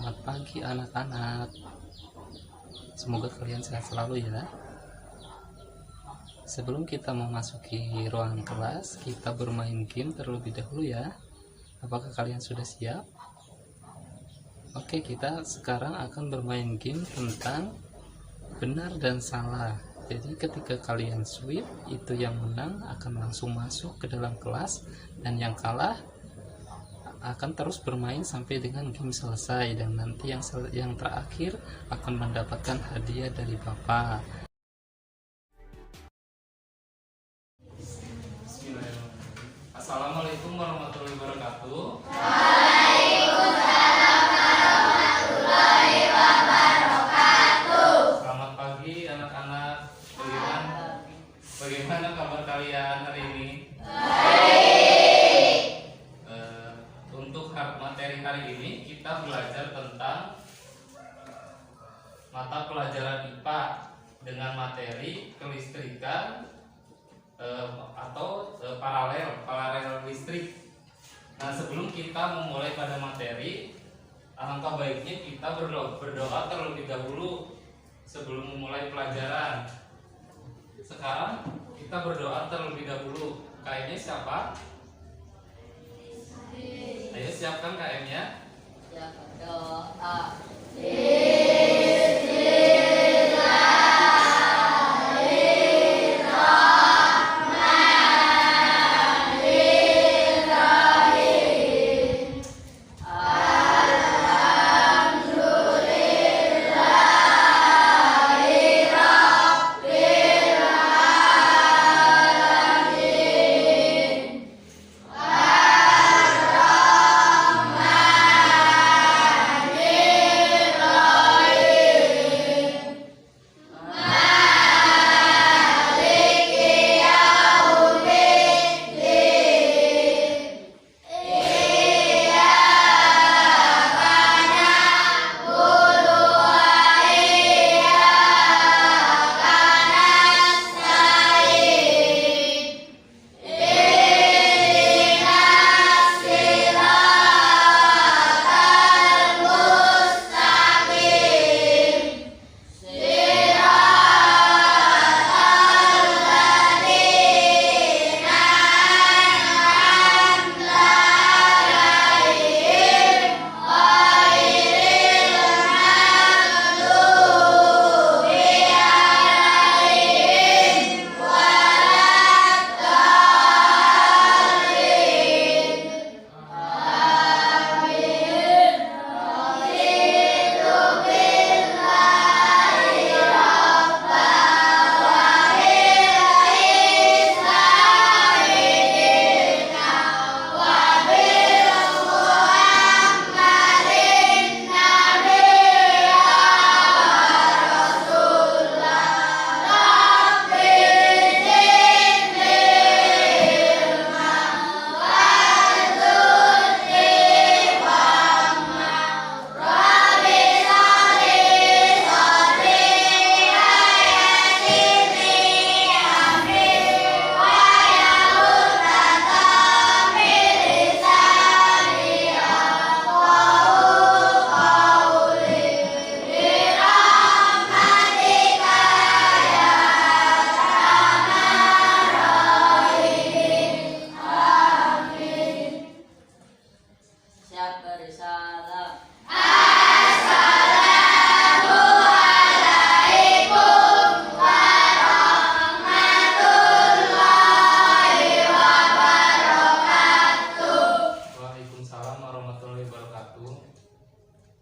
Selamat pagi anak-anak. Semoga kalian sehat selalu ya. Sebelum kita memasuki ruangan kelas, kita bermain game terlebih dahulu ya. Apakah kalian sudah siap? Oke, kita sekarang akan bermain game tentang benar dan salah. Jadi ketika kalian sweep, itu yang menang akan langsung masuk ke dalam kelas, dan yang kalah akan terus bermain sampai dengan game selesai, dan nanti yang terakhir akan mendapatkan hadiah dari Bapak. Assalamualaikum warahmatullahi wabarakatuh. Waalaikumsalam warahmatullahi wabarakatuh. Selamat pagi anak-anak. Bagaimana kabar kalian hari ini? Untuk materi hari ini kita belajar tentang mata pelajaran IPA dengan materi kelistrikan atau paralel listrik. Nah, sebelum kita memulai pada materi, alangkah baiknya kita berdoa terlebih dahulu sebelum memulai pelajaran. Sekarang kita berdoa terlebih dahulu. KM-nya siapa? Ayo siapkan KM-nya. Ya, berdoa.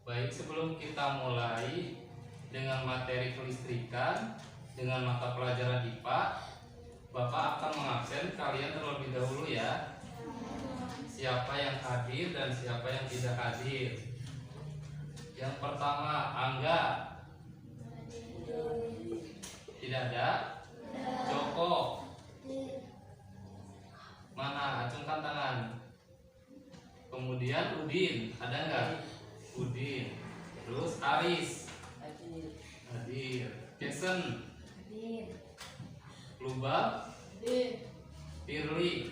Baik, sebelum kita mulai dengan materi kelistrikan dengan mata pelajaran IPA, Bapak akan mengabsen kalian terlebih dahulu ya. Siapa yang hadir dan siapa yang tidak hadir. Yang pertama, Angga. Tidak ada. Joko. Mana? Acungkan tangan. Kemudian Udin, ada nggak? Udin. Terus Aris. Hadir. Jason. Lubab. Firly.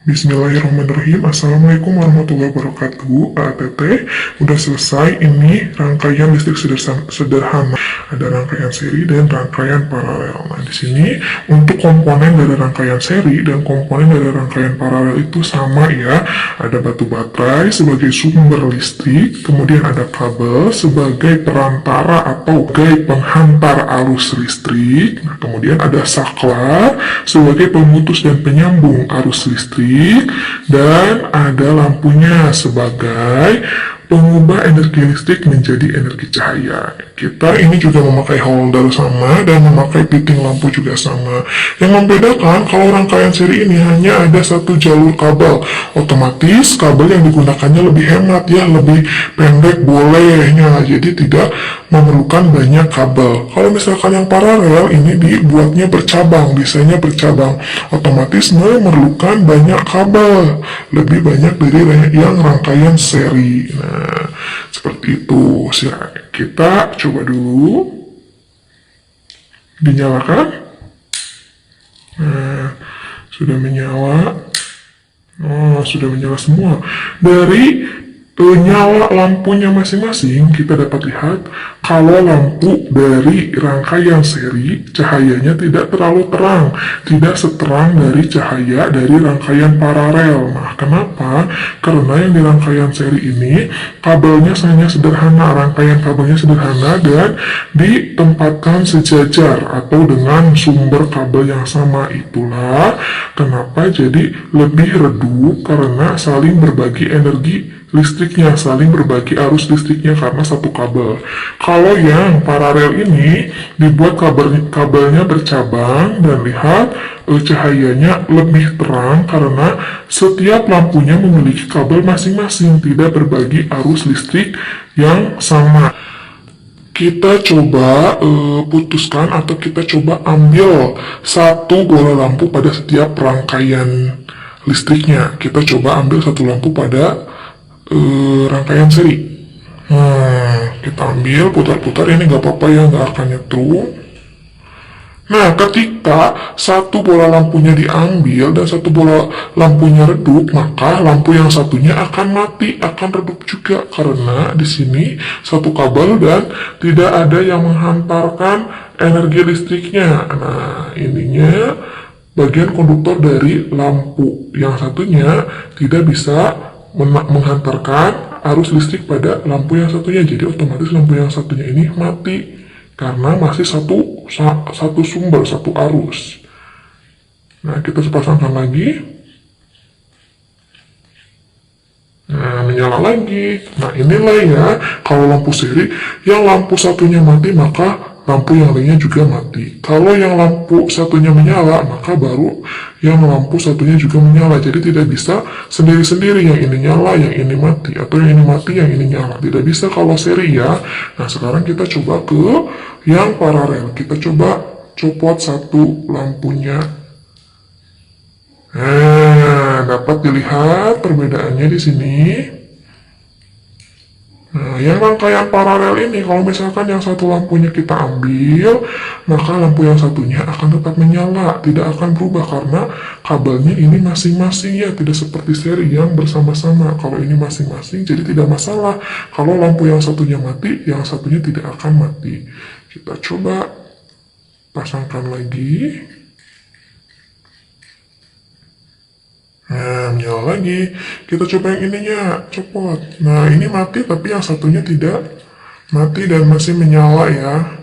Bismillahirrahmanirrahim. Assalamualaikum warahmatullahi wabarakatuh. ATT udah selesai. Ini rangkaian listrik sederhana. Ada rangkaian seri dan rangkaian paralel. Nah, di sini untuk komponen dari rangkaian seri dan komponen dari rangkaian paralel itu sama ya. Ada batu baterai sebagai sumber listrik, kemudian ada kabel sebagai perantara atau sebagai penghantar arus listrik. Nah, kemudian ada saklar sebagai pemutus dan penyambung arus listrik, dan ada lampunya sebagai pengubah energi listrik menjadi energi cahaya. Kita ini juga memakai holder sama dan memakai fitting lampu juga sama. Yang membedakan kalau rangkaian seri ini hanya ada satu jalur kabel, otomatis kabel yang digunakannya lebih hemat ya, lebih pendek bolehnya, jadi tidak memerlukan banyak kabel. Kalau misalkan yang paralel ini dibuatnya bercabang, desainnya bercabang, otomatis memerlukan banyak kabel, lebih banyak dari yang rangkaian seri. Nah, seperti itu. Kita coba dulu. Dinyalakan. Nah, sudah menyala. Oh, sudah menyala semua. Dari nyala lampunya masing-masing, kita dapat lihat kalau lampu dari rangkaian seri cahayanya tidak terlalu terang, tidak seterang dari cahaya dari rangkaian paralel. Nah, kenapa? Karena yang di rangkaian seri ini kabelnya hanya sederhana, rangkaian kabelnya sederhana dan ditempatkan sejajar atau dengan sumber kabel yang sama. Itulah kenapa jadi lebih redup, karena saling berbagi energi listriknya, saling berbagi arus listriknya karena satu kabel. Kalau yang paralel ini dibuat kabelnya bercabang, dan lihat cahayanya lebih terang karena setiap lampunya memiliki kabel masing-masing, tidak berbagi arus listrik yang sama. Kita coba putuskan atau kita coba ambil satu bola lampu pada setiap rangkaian listriknya. Kita coba ambil satu lampu pada rangkaian seri. Kita ambil, putar-putar, ini nggak apa-apa ya, nggak akan nyetrum. Nah, ketika satu bola lampunya diambil dan satu bola lampunya redup, maka lampu yang satunya akan mati, akan redup juga, karena di sini satu kabel dan tidak ada yang menghantarkan energi listriknya. Nah, ininya bagian konduktor dari lampu yang satunya tidak bisa menghantarkan arus listrik pada lampu yang satunya, jadi otomatis lampu yang satunya ini mati karena masih satu sumber, satu arus. Nah, kita pasangkan lagi. Nah, menyala lagi. Nah, inilah ya kalau lampu seri, yang lampu satunya mati maka lampu yang lainnya juga mati. Kalau yang lampu satunya menyala, maka baru yang lampu satunya juga menyala. Jadi tidak bisa sendiri-sendiri, yang ini nyala, yang ini mati, atau yang ini mati, yang ini nyala. Tidak bisa kalau seri ya. Nah, sekarang kita coba ke yang paralel. Kita coba copot satu lampunya. Nah, dapat dilihat perbedaannya di sini. Nah, yang rangkaian paralel ini, kalau misalkan yang satu lampunya kita ambil, maka lampu yang satunya akan tetap menyala, tidak akan berubah karena kabelnya ini masing-masing ya, tidak seperti seri yang bersama-sama. Kalau ini masing-masing, jadi tidak masalah. Kalau lampu yang satunya mati, yang satunya tidak akan mati. Kita coba pasangkan lagi. Nah, menyala lagi. Kita coba yang ininya, copot. Nah, ini mati tapi yang satunya tidak mati dan masih menyala ya.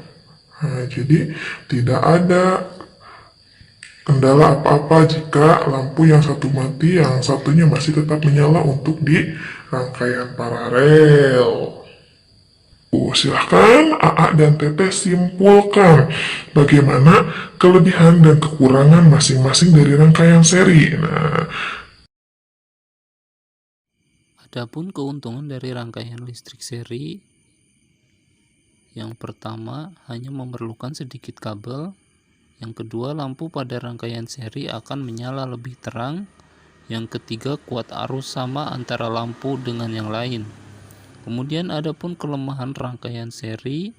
Nah, jadi tidak ada kendala apa-apa jika lampu yang satu mati, yang satunya masih tetap menyala untuk di rangkaian paralel. Silahkan AA dan Teteh simpulkan bagaimana kelebihan dan kekurangan masing-masing dari rangkaian seri. Nah, adapun keuntungan dari rangkaian listrik seri, yang pertama hanya memerlukan sedikit kabel, yang kedua lampu pada rangkaian seri akan menyala lebih terang, yang ketiga kuat arus sama antara lampu dengan yang lain. Kemudian adapun kelemahan rangkaian seri,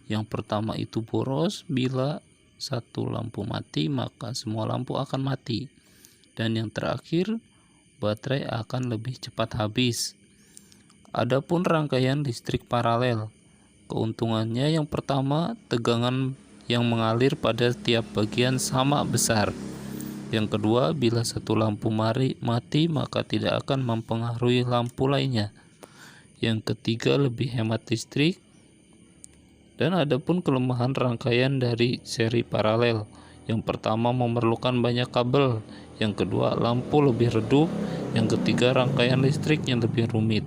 yang pertama itu boros. Bila satu lampu mati, maka semua lampu akan mati. Dan yang terakhir, baterai akan lebih cepat habis. Adapun rangkaian listrik paralel, keuntungannya yang pertama, tegangan yang mengalir pada tiap bagian sama besar. Yang kedua, bila satu lampu mati maka tidak akan mempengaruhi lampu lainnya. Yang ketiga, lebih hemat listrik. Dan adapun kelemahan rangkaian dari seri paralel, yang pertama memerlukan banyak kabel, yang kedua lampu lebih redup, yang ketiga rangkaian listrik yang lebih rumit.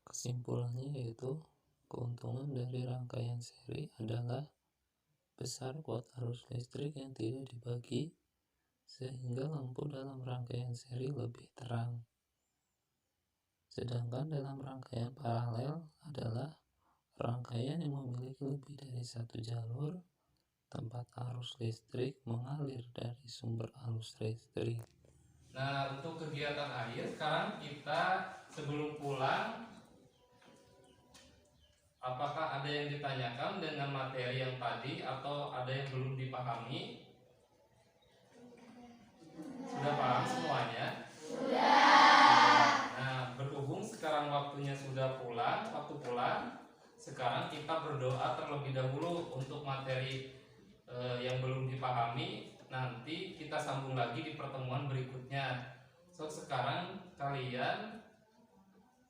Kesimpulannya yaitu keuntungan dari rangkaian seri adalah besar kuota arus listrik yang tidak dibagi, sehingga lampu dalam rangkaian seri lebih terang. Sedangkan dalam rangkaian paralel adalah rangkaian yang memiliki lebih dari satu jalur tempat arus listrik mengalir dari sumber arus listrik. Nah, untuk kegiatan akhir sekarang kita sebelum pulang, apakah ada yang ditanyakan dengan materi yang tadi atau ada yang belum dipahami? Sudah paham semuanya? Sudah. Nah, berhubung sekarang waktunya sudah pulang, waktu pulang, sekarang kita berdoa terlebih dahulu untuk materi yang belum dipahami. Nanti kita sambung lagi di pertemuan berikutnya. So, sekarang kalian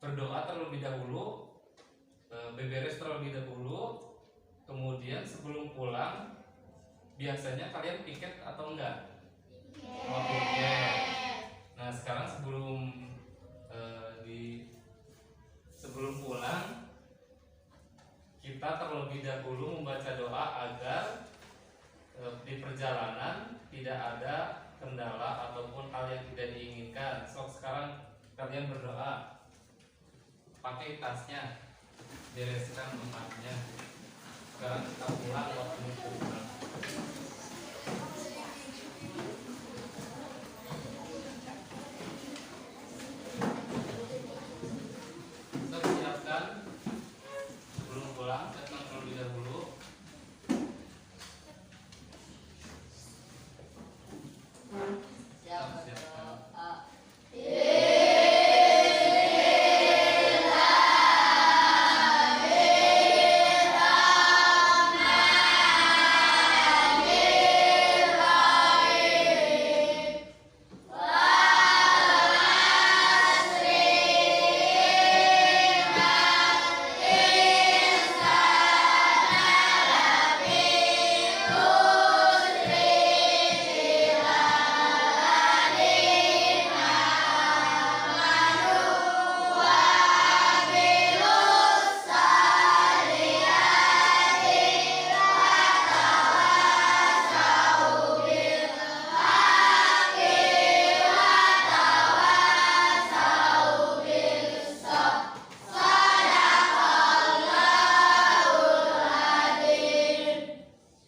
berdoa terlebih dahulu, beberes terlebih dahulu, kemudian sebelum pulang biasanya kalian piket atau enggak? Oh, piket. Nah, sekarang sebelum pulang kita kita terlebih dahulu membaca doa agar di perjalanan tidak ada kendala ataupun hal yang tidak diinginkan. So, sekarang kalian berdoa, pakai tasnya, bereskan tempatnya. Sekarang kita pulang waktunya pulang. So, siapkan sebelum pulang, siapkan terlebih dahulu. Siap berdoa.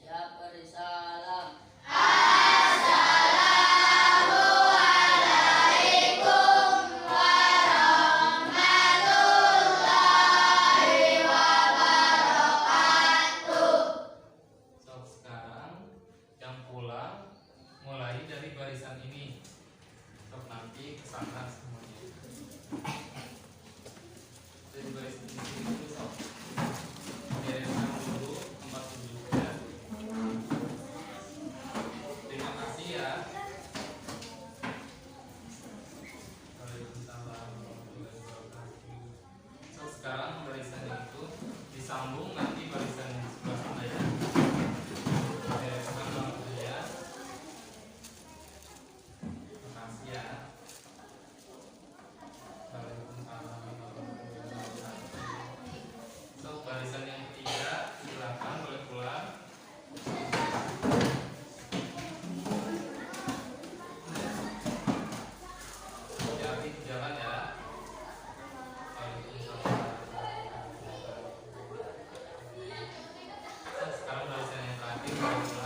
Siap beri salam. So, sekarang yang pulang mulai dari barisan ini. So, nanti kesana semuanya. Dari barisan ini dulu, so. Bereskan dulu tempat duduknya. Terima kasih ya. Waalaikumsalam warahmatullahi wabarakatuh. So, sekarang barisan itu disambung nanti barisan yang sebelah sana ya. Bereskan lampunya. Terima kasih ya. Waalaikumsalam warahmatullahi wabarakatuh. So, barisan yang ketiga silakan boleh pulang. Hati-hati di jalan ya. Waalaikumsalam. So, sekarang barisan yang terakhir boleh pulang.